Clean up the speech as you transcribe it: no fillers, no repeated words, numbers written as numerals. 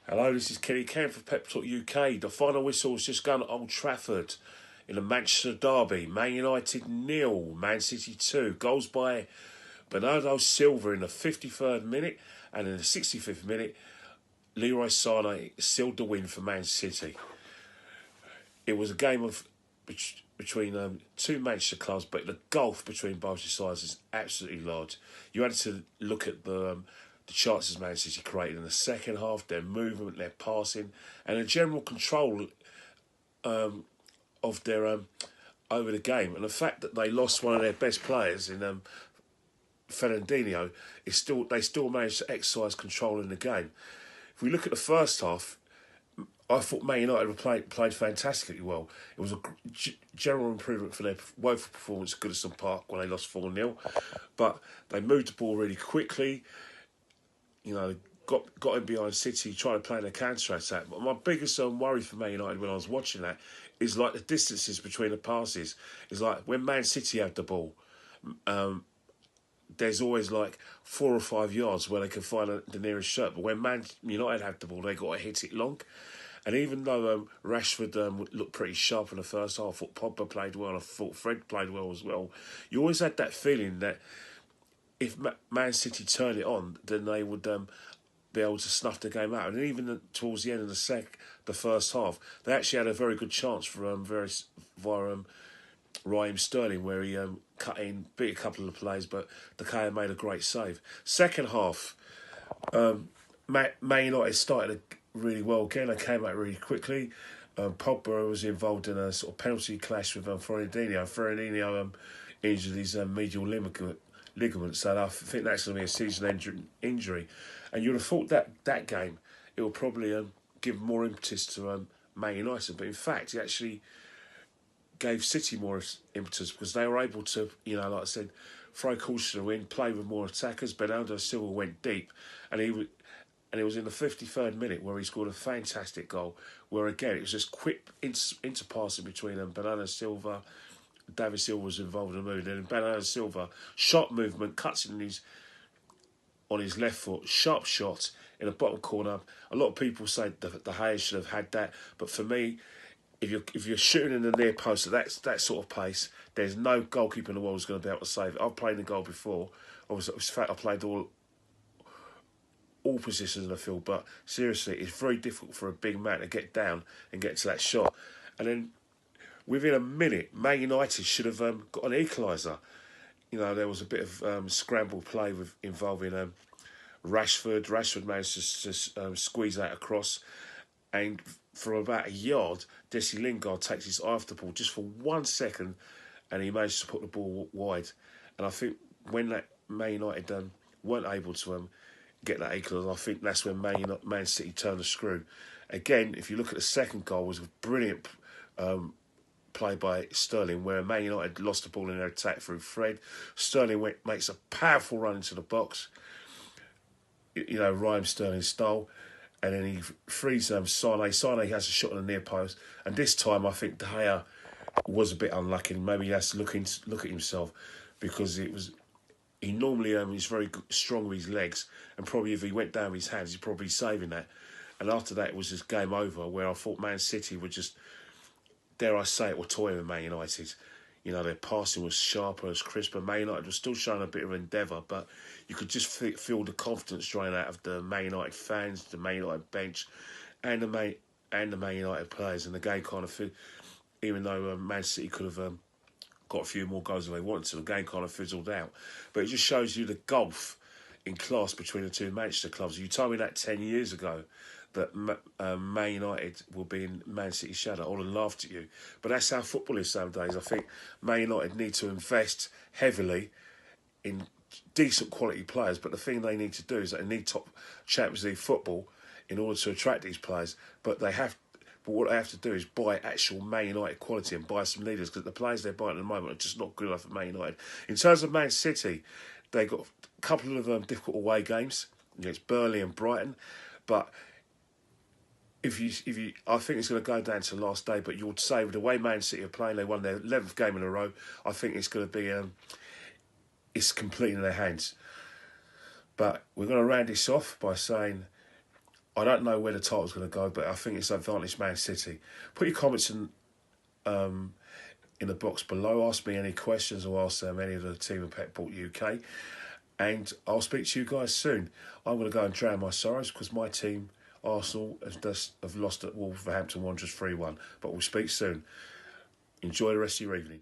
Hello, this is Kenny Kent for Pep Talk UK. The final whistle has just gone at Old Trafford in the Manchester derby. Man United 0, Man City 2. Goals by Bernardo Silva in the 53rd minute, and in the 65th minute, Leroy Sané sealed the win for Man City. It was a game of between two Manchester clubs, but the gulf between both sides is absolutely large. You had to look at the chances Man City created in the second half, their movement, their passing, and the general control of their over the game. And the fact that they lost one of their best players in Fernandinho, they still managed to exercise control in the game. If we look at the first half, I thought Man United played fantastically well. It was a general improvement for their woeful performance at Goodison Park when they lost 4-0. But they moved the ball really quickly. You know, got in behind City, trying to play in a counter-attack. But my biggest worry for Man United when I was watching that is like the distances between the passes. It's like when Man City have the ball, there's always like 4 or 5 yards where they can find the nearest shot. But when Man United have the ball, they got to hit it long. And even though Rashford looked pretty sharp in the first half, I thought Pogba played well, I thought Fred played well as well, you always had that feeling that if Man City turned it on, then they would be able to snuff the game out. And even towards the end of the first half, they actually had a very good chance for via Raheem Sterling, where he cut in, beat a couple of players, but De Gea made a great save. Second half, Man United started really well again. They came out really quickly. Pogba was involved in a sort of penalty clash with Fernandinho. Fernandinho injured his medial ligament, so I think that's going to be a season injury. And you'd have thought that game, it will probably give more impetus to Man United, but in fact, it actually gave City more impetus because they were able to, like I said, throw caution in, play with more attackers. Bernardo Silva went deep, and it was in the 53rd minute where he scored a fantastic goal, where again it was just quick interpassing between them. Bernardo Silva, David Silva was involved in the move, and Bernardo Silva, shot movement, cuts in on his left foot, sharp shot in the bottom corner. A lot of people say De Gea should have had that, but for me, if you're shooting in the near post at that sort of pace, there's no goalkeeper in the world who's going to be able to save it. I've played the goal before. In fact, I played all positions in the field, but seriously, it's very difficult for a big man to get down and get to that shot. And then within a minute, Man United should have got an equaliser. There was a bit of scramble play involving Rashford. Rashford managed to squeeze that across, and from about a yard, Jesse Lingard takes his eye off the ball just for 1 second, and he managed to put the ball wide. And I think when that Man United weren't able to get that equaliser, I think that's when Man City turned the screw. Again, if you look at the second goal, it was a brilliant play by Sterling, where Man United lost the ball in their attack through Fred. Sterling makes a powerful run into the box, Raheem Sterling style, and then he frees Sané. Sané has a shot on the near post, and this time I think De Gea was a bit unlucky. Maybe he has to look at himself, because he normally is very strong with his legs, and probably if he went down with his hands, he's probably saving that. And after that, it was just game over, where I thought Man City were just, dare I say it, were toying with Man United. Their passing was sharper, it was crisper. Man United was still showing a bit of endeavour, but you could just feel the confidence drain out of the Man United fans, the Man United bench, and the Man United players. And the game kind of, even though Man City could have got a few more goals than they wanted to, the game kind of fizzled out. But it just shows you the gulf in class between the two Manchester clubs. You told me that 10 years ago, that Man United will be in Man City's shadow. I would have laughed at you. But that's how football is some days. I think Man United need to invest heavily in decent quality players, but the thing they need to do is they need top Champions League football in order to attract these players. But what they have to do is buy actual Man United quality and buy some leaders, because the players they're buying at the moment are just not good enough for Man United. In terms of Man City, they got a couple of difficult away games against Burnley and Brighton, but I think it's going to go down to the last day. But you would say with the way Man City are playing, they won their 11th game in a row. I think it's going to be it's completely in their hands. But we're going to round this off by saying I don't know where the title's going to go, but I think it's advantage Man City. Put your comments in the box below. Ask me any questions or ask any of the team at Petball UK. And I'll speak to you guys soon. I'm going to go and drown my sorrows because my team, Arsenal, have lost at Wolverhampton Wanderers 3-1. But we'll speak soon. Enjoy the rest of your evening.